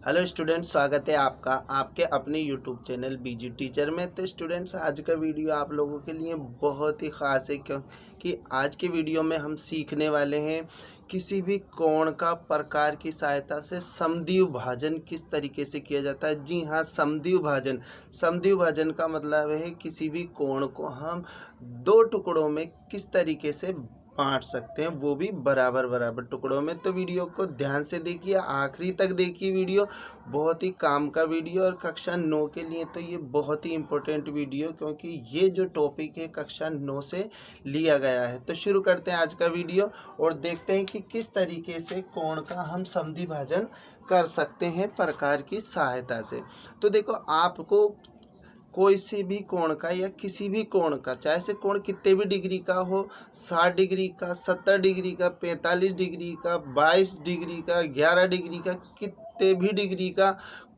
Hello students, स्वागत है आपका आपके अपने यूट्यूब चैनल बीजी टीचर में। तो स्टूडेंट्स, आज का वीडियो आप लोगों के लिए बहुत ही ख़ास है क्योंकि आज के वीडियो में हम सीखने वाले हैं किसी भी कोण का प्रकार की सहायता से समद्विभाजन भाजन किस तरीके से किया जाता है। जी हाँ, समद्विभाजन भाजन का मतलब है किसी भी कोण को हम दो टुकड़ों में किस तरीके से बांट सकते हैं, वो भी बराबर बराबर टुकड़ों में। तो वीडियो को ध्यान से देखिए, आखिरी तक देखिए। वीडियो बहुत ही काम का वीडियो और कक्षा 9 के लिए तो ये बहुत ही इम्पोर्टेंट वीडियो, क्योंकि ये जो टॉपिक है कक्षा 9 से लिया गया है। तो शुरू करते हैं आज का वीडियो और देखते हैं कि किस तरीके से कोण का हम समद्विभाजन कर सकते हैं प्रकार की सहायता से। तो देखो, आपको कोई से भी कोण का या किसी भी कोण का, चाहे से कोण कितने भी डिग्री का हो, 60 डिग्री का, 70 डिग्री का, 45 डिग्री का, 22 डिग्री का, 11 डिग्री का, कितने भी डिग्री का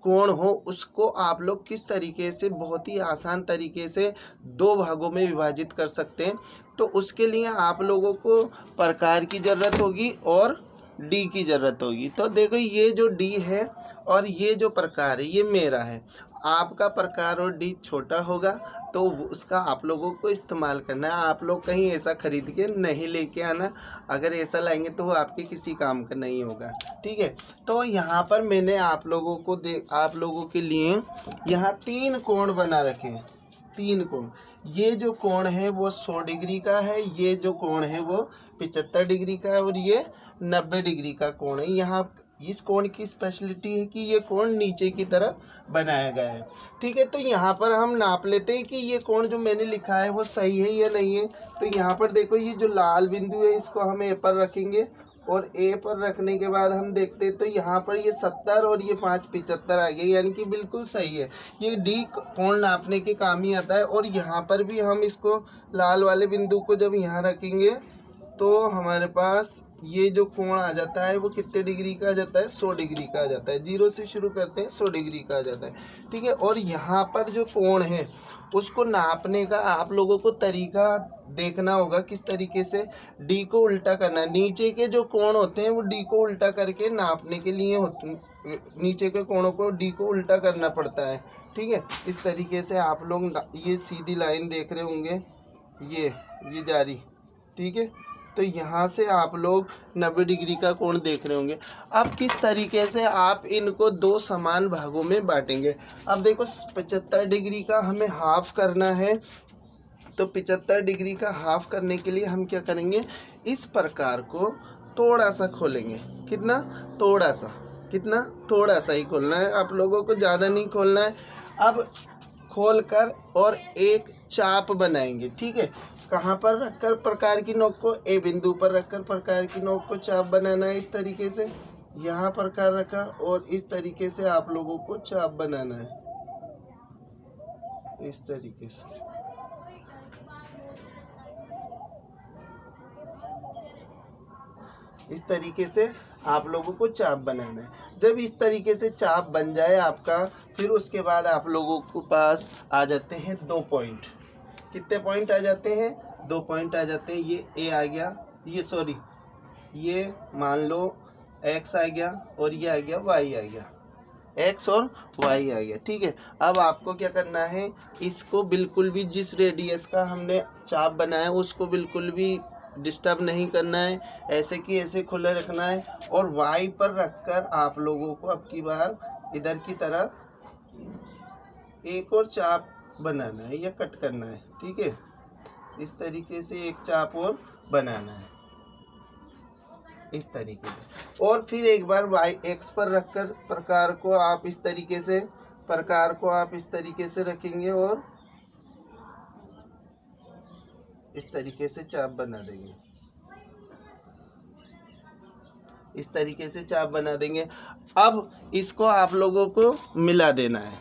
कोण हो, उसको आप लोग किस तरीके से बहुत ही आसान तरीके से दो भागों में विभाजित कर सकते हैं। तो उसके लिए आप लोगों को प्रकार की ज़रूरत होगी और डी की ज़रूरत होगी। तो देखो, ये जो डी है और ये जो प्रकार है ये मेरा है। आपका प्रकार और डी छोटा होगा तो उसका आप लोगों को इस्तेमाल करना है। आप लोग कहीं ऐसा खरीद के नहीं लेके आना, अगर ऐसा लाएंगे तो वो आपके किसी काम का नहीं होगा। ठीक है, तो यहाँ पर मैंने आप लोगों के लिए यहाँ 3 कोण बना रखे हैं। 3 कोण, ये जो कोण है वो 100 डिग्री का है, ये जो कोण है वो 75 डिग्री का है और ये 90 डिग्री का कोण है। यहाँ इस कोण की स्पेशलिटी है कि ये कोण नीचे की तरफ बनाया गया है। ठीक है, तो यहाँ पर हम नाप लेते हैं कि ये कोण जो मैंने लिखा है वो सही है या नहीं है। तो यहाँ पर देखो, ये जो लाल बिंदु है इसको हम ए पर रखेंगे और ए पर रखने के बाद हम देखते हैं तो यहाँ पर ये 70 और ये 5 75 आ गए, यानी कि बिल्कुल सही है। ये डी कोण नापने के काम ही आता है। और यहाँ पर भी हम इसको लाल वाले बिंदु को जब यहाँ रखेंगे तो हमारे पास ये जो कोण आ जाता है वो कितने डिग्री का आ जाता है, 100 डिग्री का आ जाता है। 0 से शुरू करते हैं, 100 डिग्री का आ जाता है। ठीक है, और यहाँ पर जो कोण है उसको नापने का आप लोगों को तरीका देखना होगा, किस तरीके से डी को उल्टा करना है। नीचे के जो कोण होते हैं वो डी को उल्टा करके नापने के लिए नीचे के कोणों को डी को उल्टा करना पड़ता है। ठीक है, इस तरीके से आप लोग ये सीधी लाइन देख रहे होंगे, ये जारी। ठीक है, तो यहाँ से आप लोग 90 डिग्री का कोण देख रहे होंगे। अब किस तरीके से आप इनको दो समान भागों में बांटेंगे। अब देखो, 75 डिग्री का हमें हाफ करना है, तो 75 डिग्री का हाफ करने के लिए हम क्या करेंगे, इस प्रकार को थोड़ा सा खोलेंगे। कितना? थोड़ा सा ही खोलना है आप लोगों को, ज़्यादा नहीं खोलना है। अब खोलकर और एक चाप बनाएंगे। ठीक है, कहाँ पर रखकर प्रकार की नोक को, ए बिंदु पर रखकर प्रकार की नोक को चाप बनाना है। इस तरीके से यहाँ प्रकार रखा और इस तरीके से आप लोगों को चाप बनाना है। इस तरीके से आप लोगों को चाप बनाना है। जब इस तरीके से चाप बन जाए आपका, फिर उसके बाद आप लोगों के पास आ जाते हैं 2 पॉइंट। कितने पॉइंट आ जाते हैं? 2 पॉइंट आ जाते हैं। ये ए आ गया, ये मान लो एक्स आ गया और ये आ गया वाई आ गया, एक्स और वाई आ गया। ठीक है, अब आपको क्या करना है, इसको बिल्कुल भी जिस रेडियस का हमने चाप बनाया उसको बिल्कुल भी डिस्टर्ब नहीं करना है, ऐसे कि ऐसे खुले रखना है। और वाई पर रखकर आप लोगों को अब की बार इधर की तरफ एक और चाप बनाना है या कट करना है। ठीक है, इस तरीके से एक चाप और बनाना है, इस तरीके से। और फिर एक बार वाई एक्स पर रखकर प्रकार को आप इस तरीके से रखेंगे और इस तरीके से चाप बना देंगे। इस तरीके से चाप बना देंगे। अब इसको आप लोगों को मिला देना है।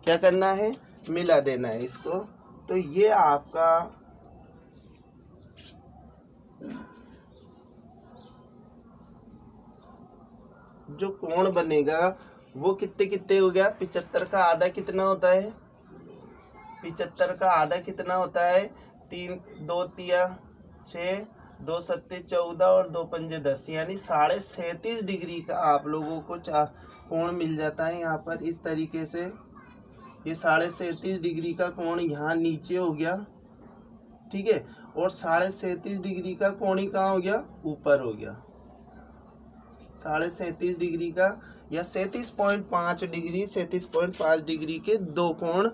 क्या करना है? मिला देना है इसको। तो ये आपका जो कोण बनेगा वो कितने हो गया? 75 का आधा कितना होता है? 75 का आधा कितना होता है? 3 2 तिया 6 2 सत्ते 14 और 2 पंजे 10, यानी 37.5 डिग्री का आप लोगों को कोण मिल जाता है यहाँ पर इस तरीके से। ये 37.5 डिग्री का कोण यहाँ नीचे हो गया, ठीक है, और 37.5 डिग्री का कोण ही कहाँ हो गया, ऊपर हो गया। 37.5 डिग्री का या 37.5 डिग्री, 37.5 डिग्री के दो कोण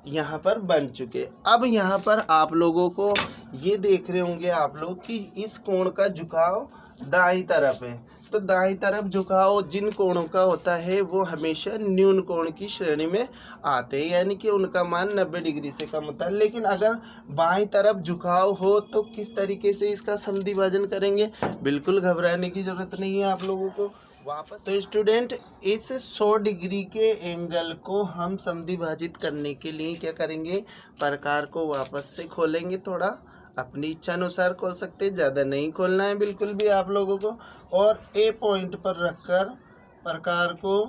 यहाँ पर बन चुके। अब यहाँ पर आप लोगों को ये देख रहे होंगे आप लोग कि इस कोण का झुकाव दाईं तरफ है। तो दाईं तरफ झुकाव जिन कोणों का होता है वो हमेशा न्यून कोण की श्रेणी में आते हैं, यानी कि उनका मान 90 डिग्री से कम होता है। लेकिन अगर बाईं तरफ झुकाव हो तो किस तरीके से इसका समद्विभाजन करेंगे, बिल्कुल घबराने की ज़रूरत नहीं है आप लोगों को। वापस तो स्टूडेंट, इस 100 डिग्री के एंगल को हम समद्विभाजित करने के लिए क्या करेंगे, प्रकार को वापस से खोलेंगे। थोड़ा अपनी इच्छा अनुसार खोल सकते हैं, ज़्यादा नहीं खोलना है बिल्कुल भी आप लोगों को। और ए पॉइंट पर रखकर प्रकार को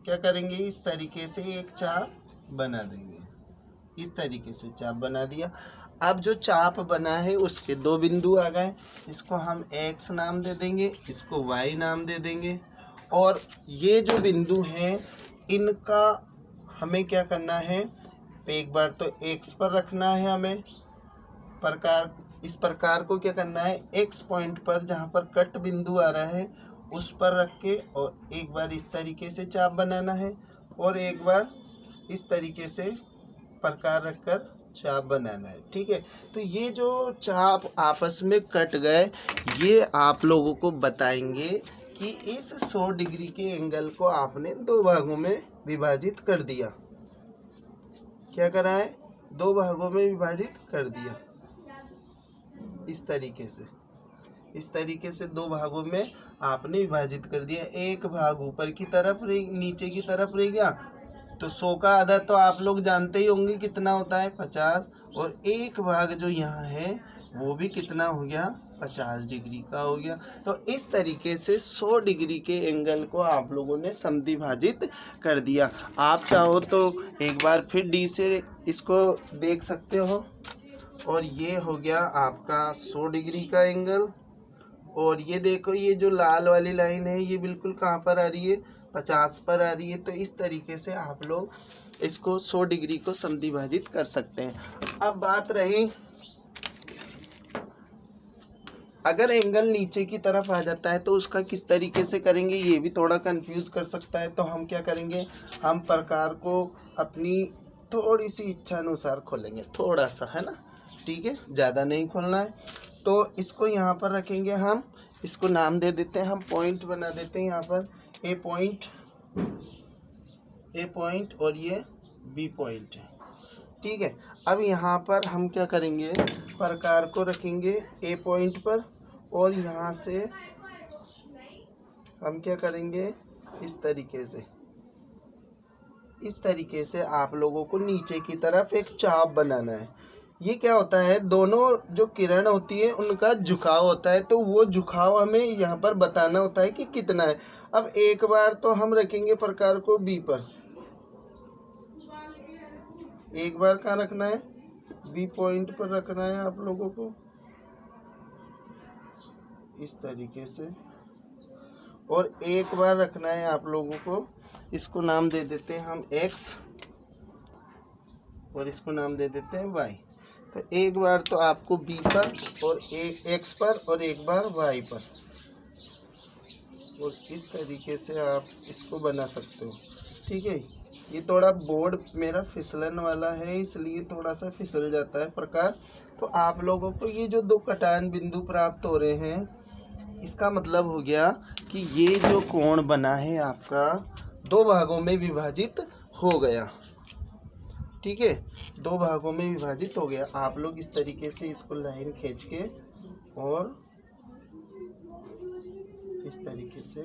क्या करेंगे, इस तरीके से एक चाप बना देंगे। इस तरीके से चाप बना दिया। अब जो चाप बना है उसके दो बिंदु आ गए, इसको हम x नाम दे देंगे, इसको y नाम दे देंगे। और ये जो बिंदु हैं इनका हमें क्या करना है, एक बार तो x पर रखना है हमें प्रकार। इस प्रकार को क्या करना है, x पॉइंट पर जहाँ पर कट बिंदु आ रहा है उस पर रख के और एक बार इस तरीके से चाप बनाना है और एक बार इस तरीके से प्रकार रखकर चाप बनाना है, ठीक है। तो ये जो चाप आपस में कट गए ये आप लोगों को बताएंगे कि इस 100 डिग्री के एंगल को आपने दो भागों में विभाजित कर दिया। क्या करा है, दो भागों में विभाजित कर दिया। इस तरीके से दो भागों में आपने विभाजित कर दिया। एक भाग ऊपर की तरफ नीचे की तरफ रह गया, तो 100 का आधा तो आप लोग जानते ही होंगे कितना होता है, 50। और एक भाग जो यहाँ है वो भी कितना हो गया, 50 डिग्री का हो गया। तो इस तरीके से 100 डिग्री के एंगल को आप लोगों ने समद्विभाजित कर दिया। आप चाहो तो एक बार फिर डी से इसको देख सकते हो। और ये हो गया आपका 100 डिग्री का एंगल। और ये देखो, ये जो लाल वाली लाइन है ये बिल्कुल कहाँ पर आ रही है, 50 पर आ रही है। तो इस तरीके से आप लोग इसको 100 डिग्री को समद्विभाजित कर सकते हैं। अब बात रही, अगर एंगल नीचे की तरफ आ जाता है तो उसका किस तरीके से करेंगे, ये भी थोड़ा कंफ्यूज कर सकता है। तो हम क्या करेंगे, हम प्रकार को अपनी थोड़ी सी इच्छा अनुसार खोलेंगे, थोड़ा सा, है ना, ठीक है, ज़्यादा नहीं खोलना है। तो इसको यहाँ पर रखेंगे, हम इसको नाम दे देते हैं, हम पॉइंट बना देते हैं यहाँ पर, ए पॉइंट और ये बी पॉइंट है, ठीक है। अब यहाँ पर हम क्या करेंगे, प्रकार को रखेंगे ए पॉइंट पर और यहाँ से हम क्या करेंगे, इस तरीके से आप लोगों को नीचे की तरफ एक चाप बनाना है। ये क्या होता है, दोनों जो किरण होती है उनका झुकाव होता है, तो वो झुकाव हमें यहाँ पर बताना होता है कि कितना है। अब एक बार तो हम रखेंगे प्रकार को बी पर, एक बार कहाँ रखना है, बी पॉइंट पर रखना है आप लोगों को, इस तरीके से। और एक बार रखना है आप लोगों को, इसको नाम दे देते हैं हम x और इसको नाम दे देते हैं y। तो एक बार तो आपको b पर और एक x पर और एक बार y पर, और इस तरीके से आप इसको बना सकते हो, ठीक है। ये थोड़ा बोर्ड मेरा फिसलन वाला है इसलिए थोड़ा सा फिसल जाता है प्रकार। तो आप लोगों को ये जो दो कटान बिंदु प्राप्त हो रहे हैं, इसका मतलब हो गया कि ये जो कोण बना है आपका दो भागों में विभाजित हो गया, ठीक है, दो भागों में विभाजित हो गया। आप लोग इस तरीके से इसको लाइन खींच के और इस तरीके से,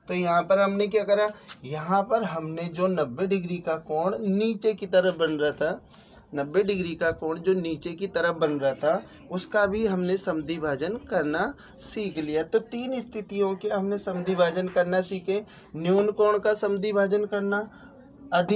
तो यहाँ पर हमने क्या करा, यहाँ पर हमने जो 90 डिग्री का कोण नीचे की तरफ बन रहा था, 90 डिग्री का कोण जो नीचे की तरफ बन रहा था उसका भी हमने समद्विभाजन करना सीख लिया। तो 3 स्थितियों के हमने समद्विभाजन करना सीखे। न्यून कोण का समद्विभाजन करना, अधिक